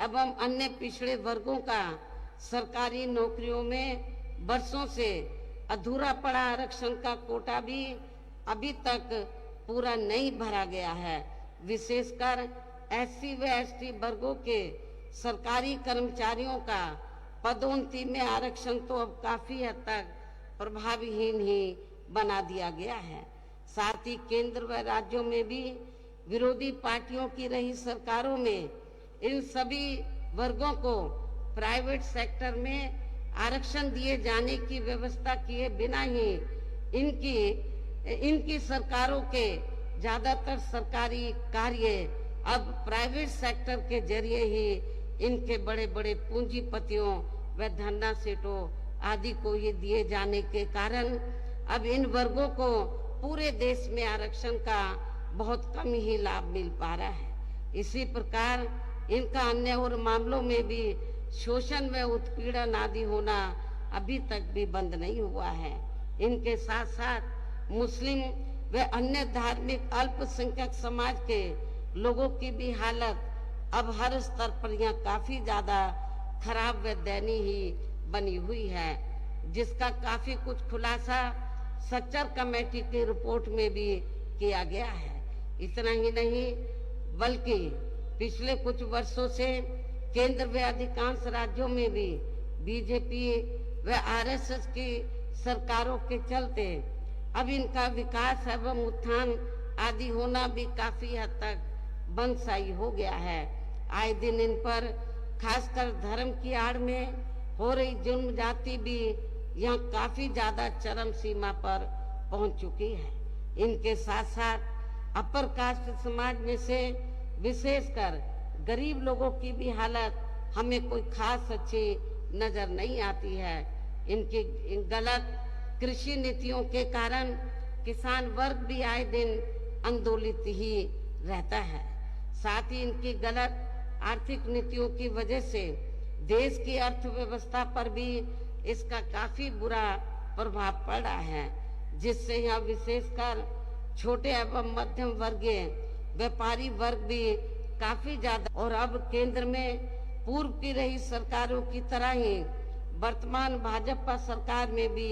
Speaker 4: एवं अन्य पिछड़े वर्गों का सरकारी नौकरियों में वर्षों से अधूरा पड़ा आरक्षण का कोटा भी अभी तक पूरा नहीं भरा गया है। विशेषकर एससी व एसटी वर्गों के सरकारी कर्मचारियों का पदोन्नति में आरक्षण तो अब काफी हद तक प्रभावहीन ही बना दिया गया है। साथ ही केंद्र व राज्यों में भी विरोधी पार्टियों की रही सरकारों में इन सभी वर्गों को प्राइवेट सेक्टर में आरक्षण दिए जाने की व्यवस्था किए बिना ही इनकी सरकारों के ज्यादातर सरकारी कार्य अब प्राइवेट सेक्टर के जरिए ही इनके बड़े बड़े पूंजीपतियों व धन्ना सेठों आदि को ये दिए जाने के कारण अब इन वर्गों को पूरे देश में आरक्षण का बहुत कम ही लाभ मिल पा रहा है। इसी प्रकार इनका अन्य और मामलों में भी शोषण व उत्पीड़न आदि होना अभी तक भी बंद नहीं हुआ है। इनके साथ साथ मुस्लिम व अन्य धार्मिक अल्पसंख्यक समाज के लोगों की भी हालत अब हर स्तर पर यहाँ काफी ज्यादा खराब व दयनीय ही बनी हुई है, जिसका काफी कुछ खुलासा सच्चर कमेटी की रिपोर्ट में भी किया गया है। इतना ही नहीं बल्कि पिछले कुछ वर्षों से केंद्र व अधिकांश राज्यों में भी बीजेपी व आरएसएस की सरकारों के चलते अब इनका विकास एवं उत्थान आदि होना भी काफी हद तक बंदशाई हो गया है। आए दिन इन पर खासकर धर्म की आड़ में हो रही जुल्म जाति भी यहाँ काफी ज्यादा चरम सीमा पर पहुंच चुकी है। इनके साथ साथ अपर कास्ट समाज में से विशेषकर गरीब लोगों की भी हालत हमें कोई खास अच्छी नजर नहीं आती है। इनकी गलत कृषि नीतियों के कारण किसान वर्ग भी आए दिन आंदोलित ही रहता है। साथ ही इनकी गलत आर्थिक नीतियों की वजह से देश की अर्थव्यवस्था पर भी इसका काफी बुरा प्रभाव पड़ रहा है, जिससे यहाँ विशेषकर छोटे एवं मध्यम वर्गीय व्यापारी वर्ग भी काफी ज्यादा और अब केंद्र में पूर्व की रही सरकारों की तरह ही वर्तमान भाजपा सरकार में भी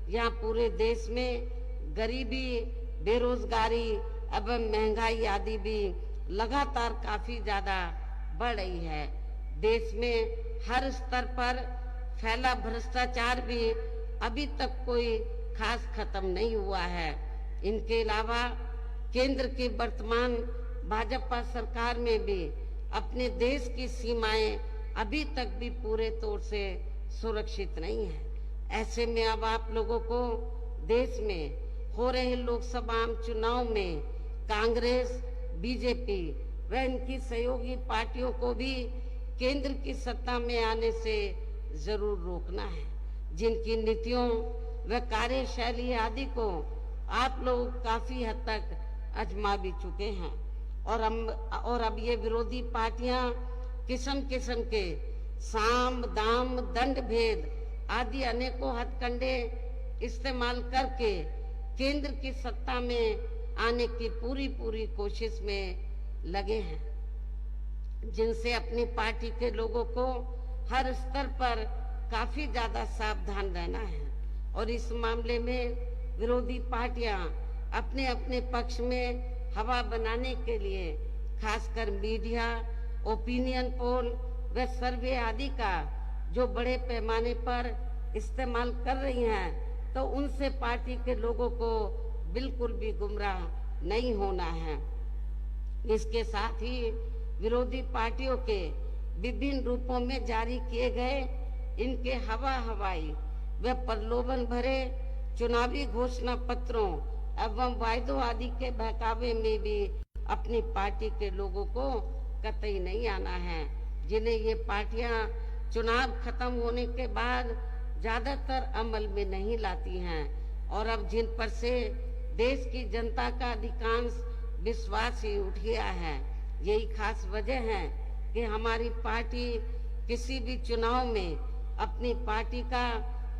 Speaker 4: यहाँ पूरे देश में गरीबी, बेरोजगारी एवं महंगाई आदि भी लगातार काफी ज्यादा बढ़ रही है। देश में हर स्तर पर फैला भ्रष्टाचार भी अभी तक कोई खास खत्म नहीं हुआ है। इनके अलावा केंद्र की वर्तमान भाजपा सरकार में भी अपने देश की सीमाएं अभी तक भी पूरे तौर से सुरक्षित नहीं है। ऐसे में अब आप लोगों को देश में हो रहे लोकसभा चुनाव में कांग्रेस, बीजेपी व इनकी सहयोगी पार्टियों को भी केंद्र की सत्ता में आने से जरूर रोकना है, जिनकी नीतियों व कार्यशैली आदि को आप लोग काफी हद तक आजमा भी चुके हैं और अब ये विरोधी पार्टियां किस्म किस्म के साम, दाम, दंड भेद आदि अनेकों हथकंडे इस्तेमाल करके केंद्र की सत्ता में आने की पूरी कोशिश में लगे हैं, जिनसे अपनी पार्टी के लोगों को हर स्तर पर काफी ज्यादा सावधान रहना है। और इस मामले में विरोधी पार्टियां अपने अपने पक्ष में हवा बनाने के लिए खासकर मीडिया, ओपिनियन पोल व सर्वे आदि का जो बड़े पैमाने पर इस्तेमाल कर रही हैं, तो उनसे पार्टी के लोगों को बिल्कुल भी गुमराह नहीं होना है। इसके साथ ही विरोधी पार्टियों के विभिन्न रूपों में जारी किए गए इनके हवाई व प्रलोभन भरे चुनावी घोषणा पत्रों एवं वायदों आदि के बहकावे में भी अपनी पार्टी के लोगों को कतई नहीं आना है, जिन्हें ये पार्टियां चुनाव खत्म होने के बाद ज्यादातर अमल में नहीं लाती हैं और अब जिन पर से देश की जनता का अधिकांश विश्वास ही उठ गया है। यही खास वजह है कि हमारी पार्टी किसी भी चुनाव में अपनी पार्टी का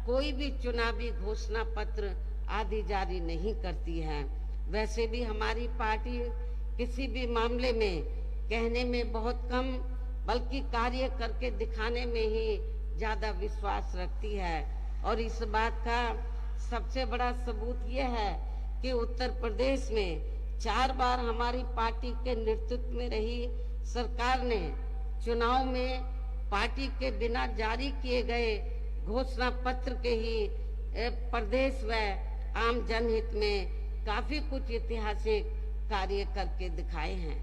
Speaker 4: कोई भी चुनावी घोषणा पत्र आदि जारी नहीं करती है। वैसे भी हमारी पार्टी किसी भी मामले में कहने में बहुत कम बल्कि कार्य करके दिखाने में ही ज्यादा विश्वास रखती है और इस बात का सबसे बड़ा सबूत यह है कि उत्तर प्रदेश में 4 बार हमारी पार्टी के नेतृत्व में रही सरकार ने चुनाव में पार्टी के बिना जारी किए गए घोषणा पत्र के ही प्रदेश व आम जनहित में काफी कुछ ऐतिहासिक कार्य करके दिखाए हैं,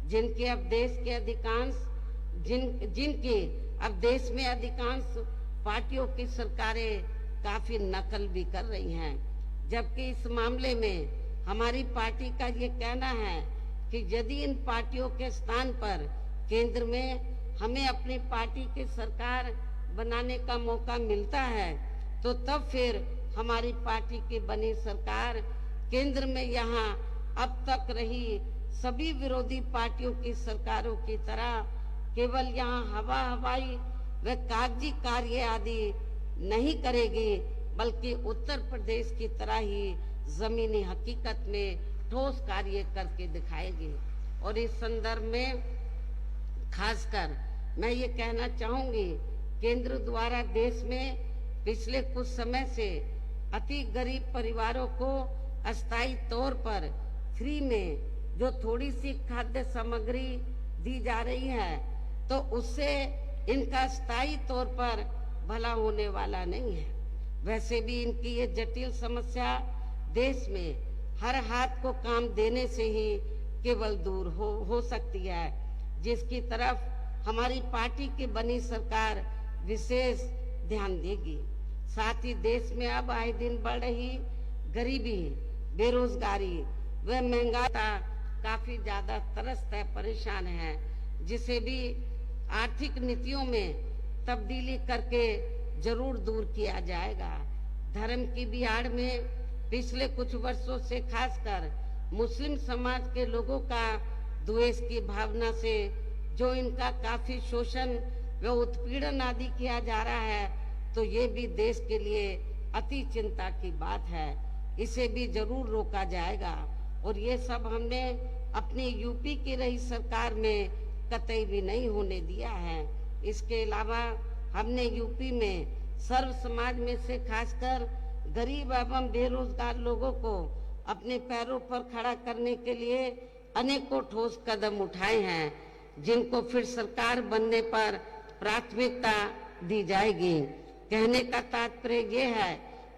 Speaker 4: जिनके अब देश के अधिकांश जिनकी अब देश में अधिकांश पार्टियों की सरकारें काफी नकल भी कर रही हैं। जबकि इस मामले में हमारी पार्टी का ये कहना है कि यदि इन पार्टियों के स्थान पर केंद्र में हमें अपनी पार्टी की सरकार बनाने का मौका मिलता है, तो तब फिर हमारी पार्टी की बनी सरकार केंद्र में यहाँ अब तक रही सभी विरोधी पार्टियों की सरकारों की तरह केवल यहाँ हवाई व कागजी कार्य आदि नहीं करेगी, बल्कि उत्तर प्रदेश की तरह ही जमीनी हकीकत में ठोस कार्य करके दिखाएगी। और इस संदर्भ में खासकर मैं ये कहना चाहूंगी, केंद्र द्वारा देश में पिछले कुछ समय से अति गरीब परिवारों को अस्थायी तौर पर फ्री में जो थोड़ी सी खाद्य सामग्री दी जा रही है, तो उससे इनका स्थायी तौर पर भला होने वाला नहीं है। वैसे भी इनकी ये जटिल समस्या देश में हर हाथ को काम देने से ही केवल दूर हो सकती है, जिसकी तरफ हमारी पार्टी की बनी सरकार विशेष ध्यान देगी। साथ ही देश में अब आए दिन बढ़ रही गरीबी, बेरोजगारी व महंगाई काफी ज्यादा त्रस्त है, परेशान है, जिसे भी आर्थिक नीतियों में तब्दीली करके जरूर दूर किया जाएगा। धर्म की भी आड़ में पिछले कुछ वर्षों से खासकर मुस्लिम समाज के लोगों का द्वेष की भावना से जो इनका काफी शोषण व उत्पीड़न आदि किया जा रहा है, तो ये भी देश के लिए अति चिंता की बात है। इसे भी जरूर रोका जाएगा और ये सब हमने अपनी यूपी की रही सरकार में कतई भी नहीं होने दिया है। इसके अलावा हमने यूपी में सर्व समाज में से खासकर गरीब एवं बेरोजगार लोगों को अपने पैरों पर खड़ा करने के लिए अनेकों ठोस कदम उठाए हैं, जिनको फिर सरकार बनने पर प्राथमिकता दी जाएगी। कहने का तात्पर्य ये है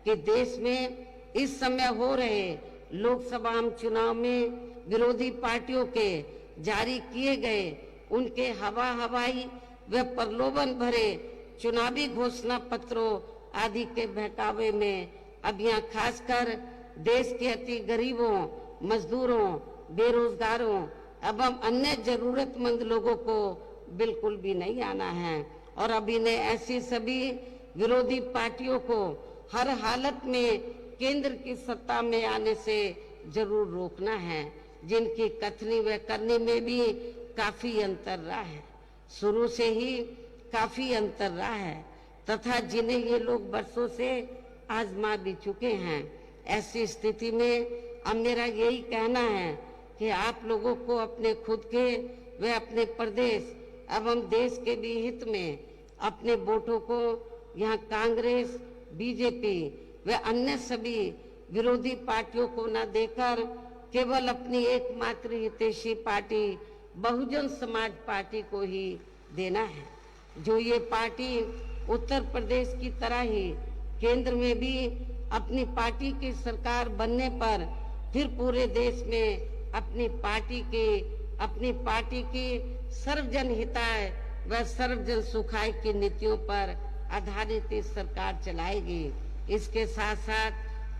Speaker 4: कि देश में इस समय हो रहे लोकसभा चुनाव में विरोधी पार्टियों के जारी किए गए उनके हवाई व प्रलोभन भरे चुनावी घोषणा पत्रों आदि के बहकावे में अब यहाँ खासकर देश के अति गरीबों, मजदूरों, बेरोजगारों एवं अन्य जरूरतमंद लोगों को बिल्कुल भी नहीं आना है और अब इन्हें ऐसी सभी विरोधी पार्टियों को हर हालत में केंद्र की सत्ता में आने से जरूर रोकना है, जिनकी कथनी व करने में भी काफी अंतर रहा है, शुरू से ही काफी अंतर रहा है तथा जिन्हें ये लोग बरसों से आजमा भी चुके हैं। ऐसी स्थिति में अब मेरा यही कहना है कि आप लोगों को अपने खुद के व अपने प्रदेश एवं देश के भी हित में अपने वोटों को यहाँ कांग्रेस, बीजेपी व अन्य सभी विरोधी पार्टियों को न देकर केवल अपनी एकमात्र हितैषी पार्टी बहुजन समाज पार्टी को ही देना है। जो ये पार्टी उत्तर प्रदेश की तरह ही केंद्र में भी अपनी पार्टी की सरकार बनने पर फिर पूरे देश में अपनी पार्टी की सर्वजन हिताय व सर्वजन सुखाय की नीतियों पर आधारित इस सरकार चलाएगी। इसके साथ साथ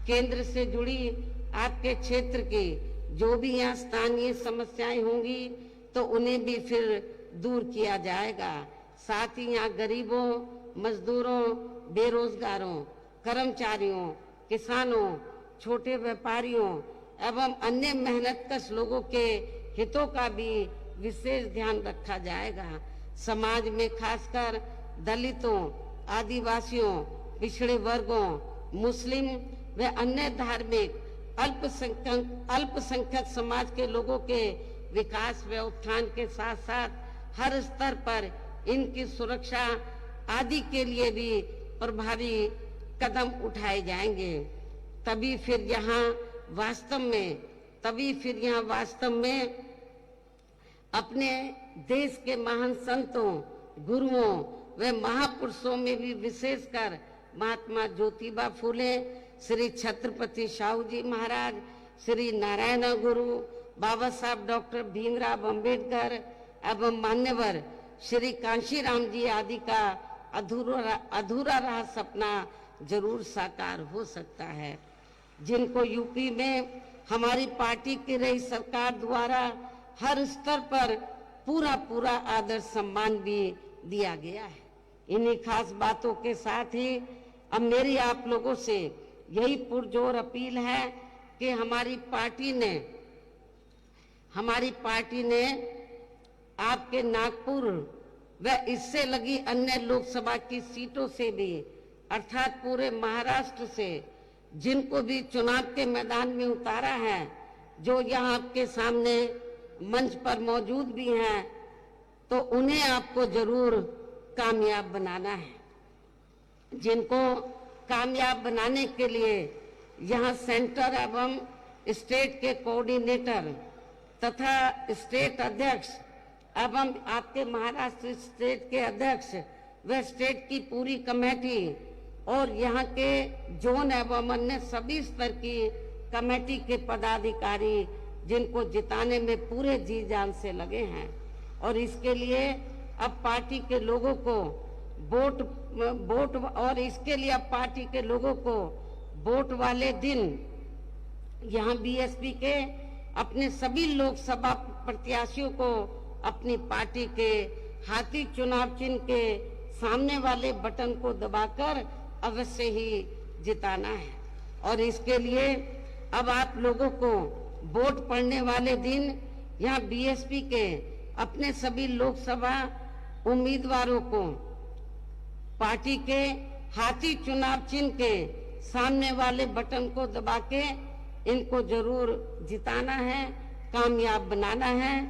Speaker 4: केंद्र से जुड़ी आपके क्षेत्र की जो भी यहाँ स्थानीय समस्याएं होंगी तो उन्हें भी फिर दूर किया जाएगा। साथ ही यहाँ गरीबों, मजदूरों, बेरोजगारों, कर्मचारियों, किसानों, छोटे व्यापारियों एवं अन्य मेहनतकश लोगों के हितों का भी विशेष ध्यान रखा जाएगा। समाज में खासकर दलितों, आदिवासियों, पिछड़े वर्गों, मुस्लिम व अन्य धार्मिक अल्पसंख्यक समाज के लोगों के विकास व उत्थान के साथ साथ हर स्तर पर इनकी सुरक्षा आदि के लिए भी प्रभावी कदम उठाए जाएंगे। तभी फिर यहाँ वास्तव में अपने देश के महान संतों, गुरुओं व महापुरुषों में भी विशेषकर महात्मा ज्योतिबा फूले, श्री छत्रपति शाहू जी महाराज, श्री नारायण गुरु, बाबा साहब डॉक्टर भीमराव अंबेडकर एवं मान्यवर श्री कांशीराम जी आदि का अधूरा रहा सपना जरूर साकार हो सकता है, जिनको यूपी में हमारी पार्टी की रही सरकार द्वारा हर स्तर पर पूरा आदर सम्मान भी दिया गया है। इन्हीं खास बातों के साथ ही अब मेरी आप लोगों से यही पुरजोर अपील है कि हमारी पार्टी ने आपके नागपुर व इससे लगी अन्य लोकसभा की सीटों से भी अर्थात पूरे महाराष्ट्र से जिनको भी चुनाव के मैदान में उतारा है, जो यहाँ आपके सामने मंच पर मौजूद भी हैं, तो उन्हें आपको जरूर कामयाब बनाना है। जिनको कामयाब बनाने के लिए यहाँ सेंटर एवं स्टेट के कोऑर्डिनेटर तथा स्टेट अध्यक्ष एवं आपके महाराष्ट्र स्टेट के अध्यक्ष व स्टेट की पूरी कमेटी और यहाँ के जोन एवं अन्य सभी स्तर की कमेटी के पदाधिकारी जिनको जिताने में पूरे जी जान से लगे हैं, और इसके लिए अब पार्टी के लोगों को वोट वाले दिन यहाँ बीएसपी के अपने सभी लोकसभा प्रत्याशियों को अपनी पार्टी के हाथी चुनाव चिन्ह के सामने वाले बटन को दबाकर अवश्य ही जिताना है। और इसके लिए अब आप लोगों को वोट पड़ने वाले दिन यहाँ बीएसपी के अपने सभी लोकसभा उम्मीदवारों को पार्टी के हाथी चुनाव चिन्ह के सामने वाले बटन को दबा के इनको जरूर जिताना है, कामयाब बनाना है।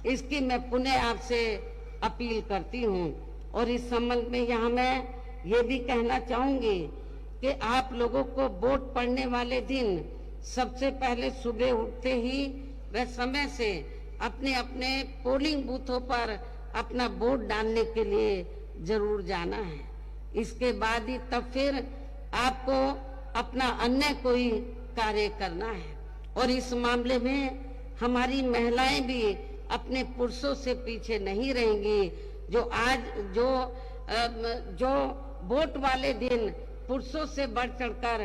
Speaker 4: इसकी मैं पुनः आपसे अपील करती हूँ। और इस संबंध में यहाँ मैं ये भी कहना चाहूंगी कि आप लोगों को वोट पड़ने वाले दिन सबसे पहले सुबह उठते ही व समय से अपने अपने पोलिंग बूथों पर अपना वोट डालने के लिए जरूर जाना है। इसके बाद ही तब फिर आपको अपना अन्य कोई कार्य करना है। और इस मामले में हमारी महिलाएं भी अपने पुरुषों से पीछे नहीं रहेंगी, जो वोट वाले दिन पुरुषों से बढ़ चढ़कर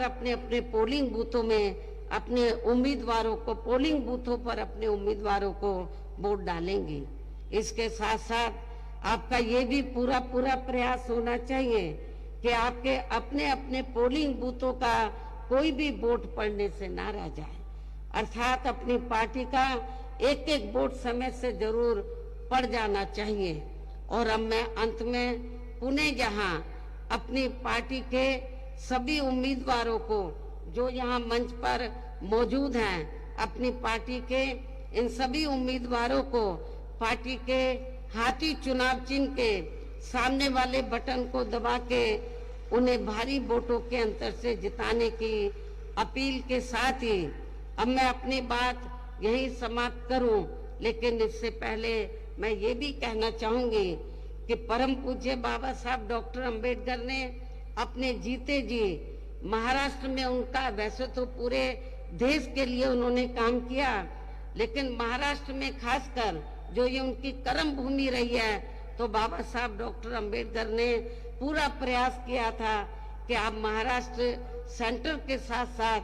Speaker 4: अपने अपने पोलिंग बूथों में अपने उम्मीदवारों को पोलिंग बूथों पर अपने उम्मीदवारों को वोट डालेंगी। इसके साथ साथ आपका ये भी पूरा प्रयास होना चाहिए कि आपके अपने अपने पोलिंग बूथों का कोई भी वोट पड़ने से ना रह जाए, अर्थात अपनी पार्टी का एक एक वोट समय से जरूर पड़ जाना चाहिए। और अब मैं अंत में पुनः यहाँ अपनी पार्टी के सभी उम्मीदवारों को जो यहाँ मंच पर मौजूद हैं, अपनी पार्टी के इन सभी उम्मीदवारों को पार्टी के हाथी चुनाव चिन्ह के सामने वाले बटन को दबा के उन्हें भारी वोटों के अंतर से जिताने की अपील के साथ ही अब मैं अपनी बात यही समाप्त करूं, लेकिन इससे पहले मैं ये भी कहना चाहूंगी कि परम पूज्य बाबा साहब डॉक्टर अंबेडकर ने अपने जीते जी महाराष्ट्र में उनका, वैसे तो पूरे देश के लिए उन्होंने काम किया, लेकिन महाराष्ट्र में खासकर जो ये उनकी कर्म भूमि रही है, तो बाबा साहब डॉक्टर अंबेडकर ने पूरा प्रयास किया था कि आप महाराष्ट्र सेंटर के साथ साथ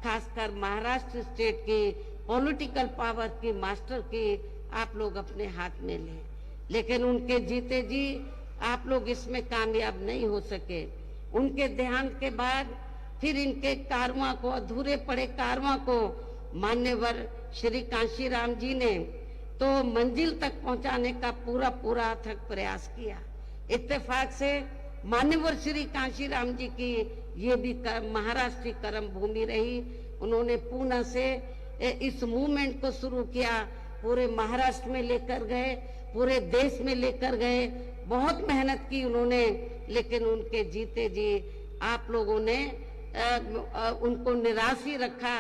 Speaker 4: खासकर महाराष्ट्र स्टेट की पॉलिटिकल पावर की, मास्टर की आप लोग अपने हाथ में लें। लेकिन उनके जीते जी आप लोग इसमें कामयाब नहीं हो सके। उनके देहांत के बाद फिर इनके कारवां को, अधूरे पड़े कारवां को मान्यवर श्री कांशीराम जी ने तो मंजिल तक पहुंचाने का पूरा अथक प्रयास किया। इत्तेफाक से मान्यवर श्री कांशीराम जी की ये भी महाराष्ट्र की कर्म भूमि रही। उन्होंने पूना से इस मूवमेंट को शुरू किया, पूरे महाराष्ट्र में लेकर गए, पूरे देश में लेकर गए, बहुत मेहनत की उन्होंने। लेकिन उनके जीते जी आप लोगों ने उनको निराश ही रखा।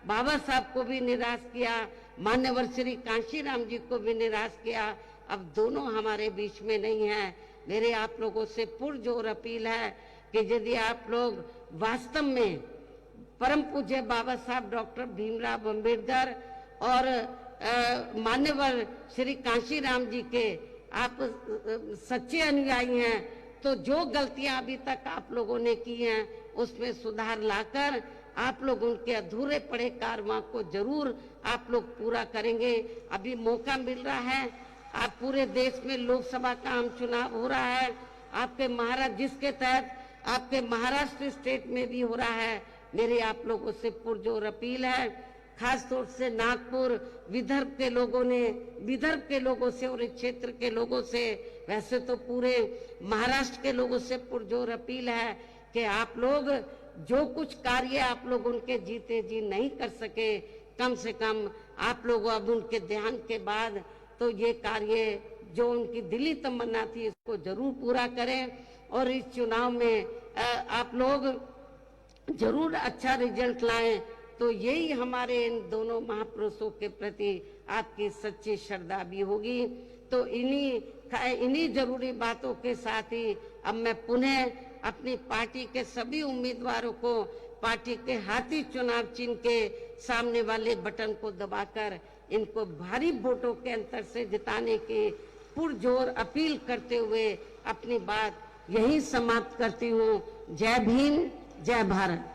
Speaker 4: बाबा साहब को भी निराश किया, मान्यवर श्री कांशीराम जी को भी निराश किया। अब दोनों हमारे बीच में नहीं है। मेरे आप लोगों से पुरजोर अपील है कि यदि आप लोग वास्तव में परम पूज्य बाबा साहब डॉक्टर भीमराव अंबेडकर और मान्यवर श्री कांशीराम जी के आप सच्चे अनुयायी हैं, तो जो गलतियां अभी तक आप लोगों ने की हैं उसमें सुधार लाकर आप लोग उनके अधूरे पड़े कारवां को जरूर आप लोग पूरा करेंगे। अभी मौका मिल रहा है, आप पूरे देश में लोकसभा का आम चुनाव हो रहा है, आपके महाराष्ट्र, जिसके तहत आपके महाराष्ट्र स्टेट में भी हो रहा है। मेरी आप लोगों से पुरजोर अपील है, खास तौर से नागपुर, विदर्भ के लोगों से और इस क्षेत्र के लोगों से, वैसे तो पूरे महाराष्ट्र के लोगों से पुरजोर अपील है कि आप लोग जो कुछ कार्य आप लोग उनके जीते जी नहीं कर सके, कम से कम आप लोग अब उनके देहांत के बाद तो ये कार्य जो उनकी दिली तमन्ना थी इसको जरूर पूरा करें और इस चुनाव में आप लोग जरूर अच्छा रिजल्ट लाएं। तो यही हमारे इन दोनों महापुरुषों के प्रति आपकी सच्ची श्रद्धा भी होगी। तो इन्हीं जरूरी बातों के साथ ही अब मैं पुनः अपनी पार्टी के सभी उम्मीदवारों को पार्टी के हाथी चुनाव चिन्ह के सामने वाले बटन को दबाकर इनको भारी वोटों के अंतर से जिताने की पुरजोर अपील करते हुए अपनी बात यही समाप्त करती हूँ। जय भीम, जय भारत।